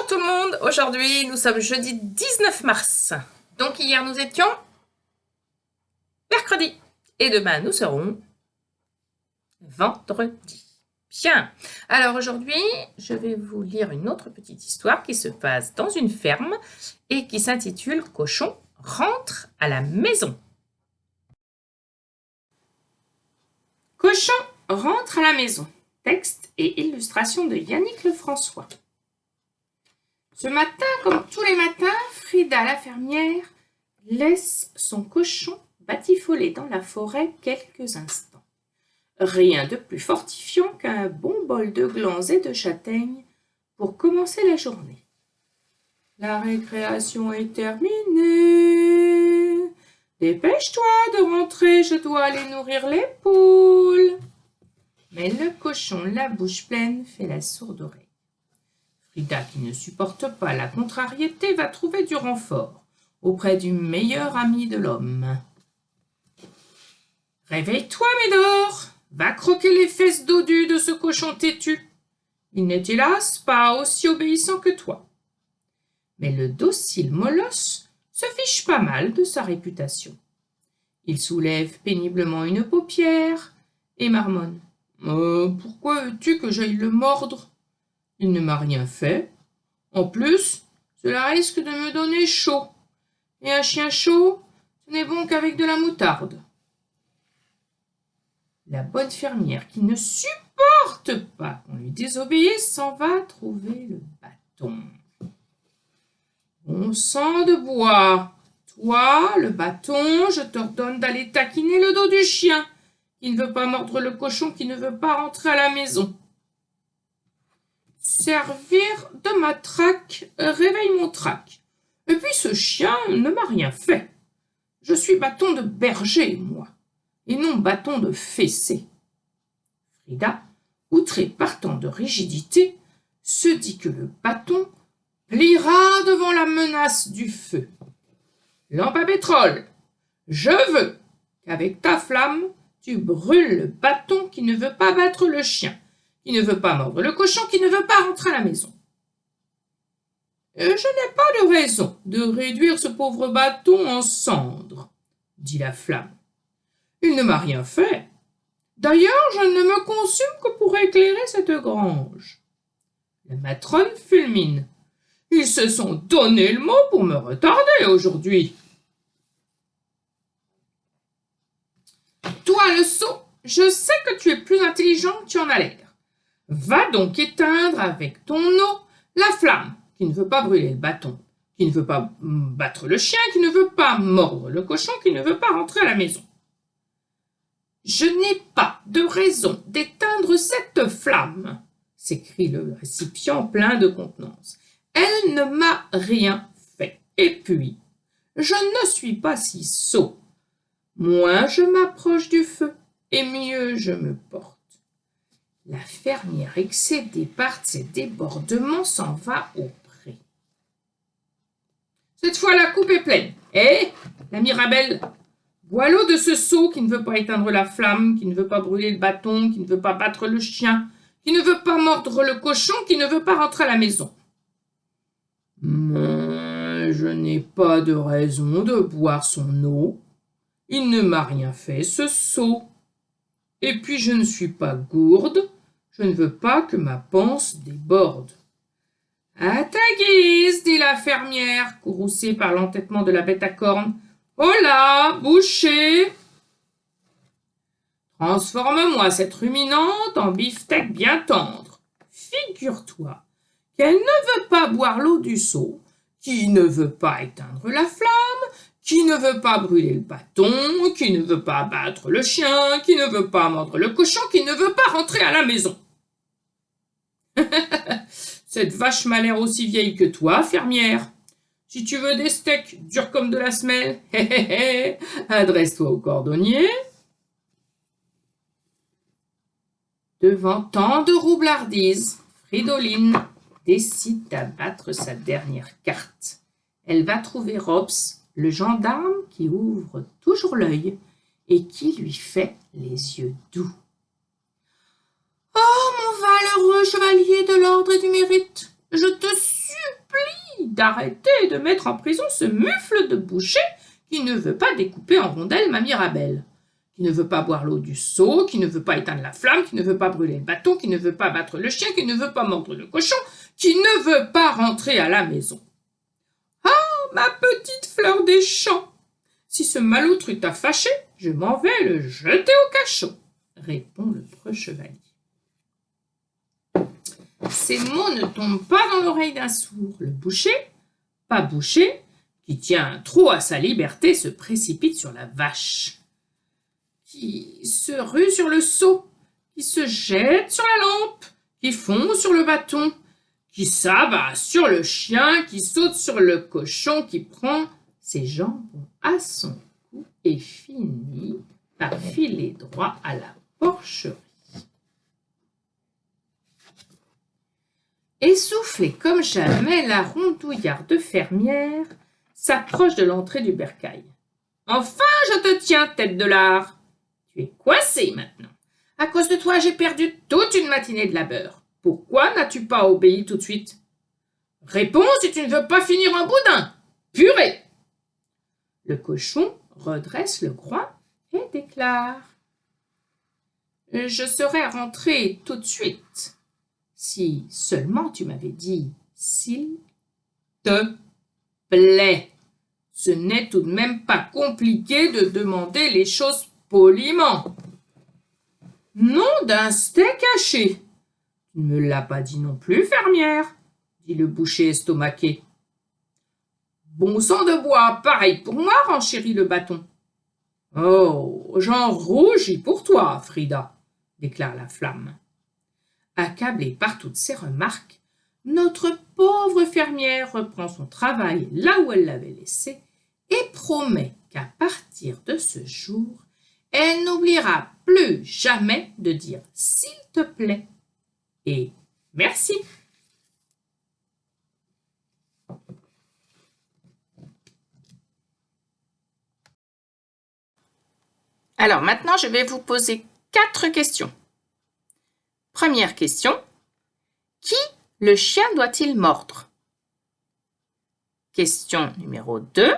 Bonjour tout le monde, aujourd'hui nous sommes jeudi 19 mars. Donc hier nous étions mercredi et demain nous serons vendredi. Bien, alors aujourd'hui je vais vous lire une autre petite histoire qui se passe dans une ferme et qui s'intitule « Cochon rentre à la maison ». Cochon rentre à la maison. Texte et illustration de Yannick Lefrançois. Ce matin, comme tous les matins, Frida la fermière laisse son cochon batifoler dans la forêt quelques instants. Rien de plus fortifiant qu'un bon bol de glands et de châtaignes pour commencer la journée. La récréation est terminée. Dépêche-toi de rentrer, je dois aller nourrir les poules. Mais le cochon, la bouche pleine, fait la sourde oreille. Frida, qui ne supporte pas la contrariété, va trouver du renfort auprès du meilleur ami de l'homme. « Réveille-toi, Médor, va croquer les fesses dodues de ce cochon têtu. Il n'est hélas pas aussi obéissant que toi. » Mais le docile molosse se fiche pas mal de sa réputation. Il soulève péniblement une paupière et marmonne. « Pourquoi veux-tu que j'aille le mordre ? Il ne m'a rien fait. En plus, cela risque de me donner chaud. Et un chien chaud, ce n'est bon qu'avec de la moutarde. » La bonne fermière, qui ne supporte pas qu'on lui désobéisse, s'en va trouver le bâton. « Bon sang de bois, toi, le bâton, je t'ordonne d'aller taquiner le dos du chien, qui ne veut pas mordre le cochon, qui ne veut pas rentrer à la maison. Servir de matraque réveille mon trac. Et puis ce chien ne m'a rien fait. Je suis bâton de berger, moi, et non bâton de fessée. » Frida, outrée par tant de rigidité, se dit que le bâton pliera devant la menace du feu. « Lampe à pétrole, je veux qu'avec ta flamme, tu brûles le bâton qui ne veut pas battre le chien, qui ne veut pas mordre le cochon, qui ne veut pas rentrer à la maison. » « Je n'ai pas de raison de réduire ce pauvre bâton en cendres, » dit la flamme. « Il ne m'a rien fait. D'ailleurs, je ne me consume que pour éclairer cette grange. » La matrone fulmine. « Ils se sont donné le mot pour me retarder aujourd'hui. »« Toi, le sot, je sais que tu es plus intelligent que tu en as l'air. Va donc éteindre avec ton eau la flamme qui ne veut pas brûler le bâton, qui ne veut pas battre le chien, qui ne veut pas mordre le cochon, qui ne veut pas rentrer à la maison. »« Je n'ai pas de raison d'éteindre cette flamme, » s'écrie le récipient plein de contenance. « Elle ne m'a rien fait. Et puis, je ne suis pas si sot. Moins je m'approche du feu, et mieux je me porte. » La fermière, excédée par ces débordements, s'en va au pré. Cette fois, la coupe est pleine. Eh, la Mirabelle, bois l'eau de ce seau qui ne veut pas éteindre la flamme, qui ne veut pas brûler le bâton, qui ne veut pas battre le chien, qui ne veut pas mordre le cochon, qui ne veut pas rentrer à la maison. « Je n'ai pas de raison de boire son eau. Il ne m'a rien fait, ce seau. Et puis je ne suis pas gourde. Je ne veux pas que ma panse déborde. »« À ta guise, » dit la fermière, courroucée par l'entêtement de la bête à cornes. « Holà, boucher ! Transforme-moi cette ruminante en beefsteak bien tendre. Figure-toi qu'elle ne veut pas boire l'eau du seau, qui ne veut pas éteindre la flamme, qui ne veut pas brûler le bâton, qui ne veut pas battre le chien, qui ne veut pas mordre le cochon, qui ne veut pas rentrer à la maison. » Cette vache m'a l'air aussi vieille que toi, fermière. Si tu veux des steaks durs comme de la semelle, adresse-toi au cordonnier. Devant tant de roublardise, Fridoline décide d'abattre sa dernière carte. Elle va trouver Rops, le gendarme qui ouvre toujours l'œil et qui lui fait les yeux doux. « Oh, mon valeureux chevalier de l'ordre et du mérite, je te supplie d'arrêter de mettre en prison ce mufle de boucher qui ne veut pas découper en rondelles ma Mirabelle, qui ne veut pas boire l'eau du seau, qui ne veut pas éteindre la flamme, qui ne veut pas brûler le bâton, qui ne veut pas battre le chien, qui ne veut pas mordre le cochon, qui ne veut pas rentrer à la maison. Ah, ma petite fleur des champs! Si ce maloutre t'a fâché, je m'en vais le jeter au cachot, répond le preux chevalier. Ces mots ne tombent pas dans l'oreille d'un sourd. Le boucher, pas bouché, qui tient trop à sa liberté, se précipite sur la vache, qui se rue sur le seau, qui se jette sur la lampe, qui fond sur le bâton, qui s'abat sur le chien, qui saute sur le cochon, qui prend ses jambons à son cou et finit par filer droit à la porcherie. Essoufflée comme jamais, la rondouillarde fermière s'approche de l'entrée du bercail. « Enfin, je te tiens, tête de lard. Tu es coincée maintenant. À cause de toi, j'ai perdu toute une matinée de labeur. Pourquoi n'as-tu pas obéi tout de suite? Réponds si tu ne veux pas finir en boudin. Purée !» Le cochon redresse le groin et déclare: « Je serais rentré tout de suite si seulement tu m'avais dit « s'il te plaît ». Ce n'est tout de même pas compliqué de demander les choses poliment. Nom d'un steak haché. Tu ne me l'as pas dit non plus, fermière, dit le boucher estomaqué. Bon sang de bois, pareil pour moi, renchérit le bâton. Oh, j'en rougis pour toi, Frida, déclare la flamme. Accablée par toutes ces remarques, notre pauvre fermière reprend son travail là où elle l'avait laissé et promet qu'à partir de ce jour, elle n'oubliera plus jamais de dire « s'il te plaît » et « merci ». Alors maintenant, je vais vous poser 4 questions. Première question, qui le chien doit-il mordre? Question numéro 2,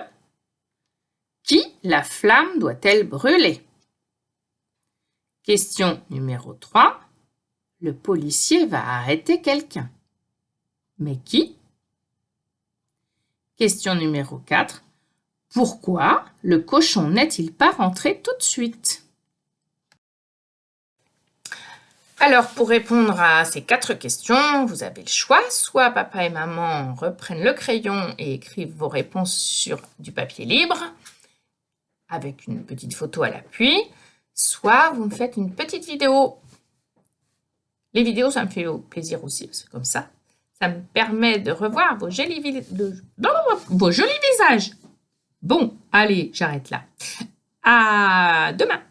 qui la flamme doit-elle brûler? Question numéro 3, le policier va arrêter quelqu'un. Mais qui? Question numéro 4, pourquoi le cochon n'est-il pas rentré tout de suite? Alors, pour répondre à ces 4 questions, vous avez le choix. Soit papa et maman reprennent le crayon et écrivent vos réponses sur du papier libre, avec une petite photo à l'appui, soit vous me faites une petite vidéo. Les vidéos, ça me fait plaisir aussi, parce que comme ça me permet de revoir vos jolis visages. Bon, allez, j'arrête là. À demain.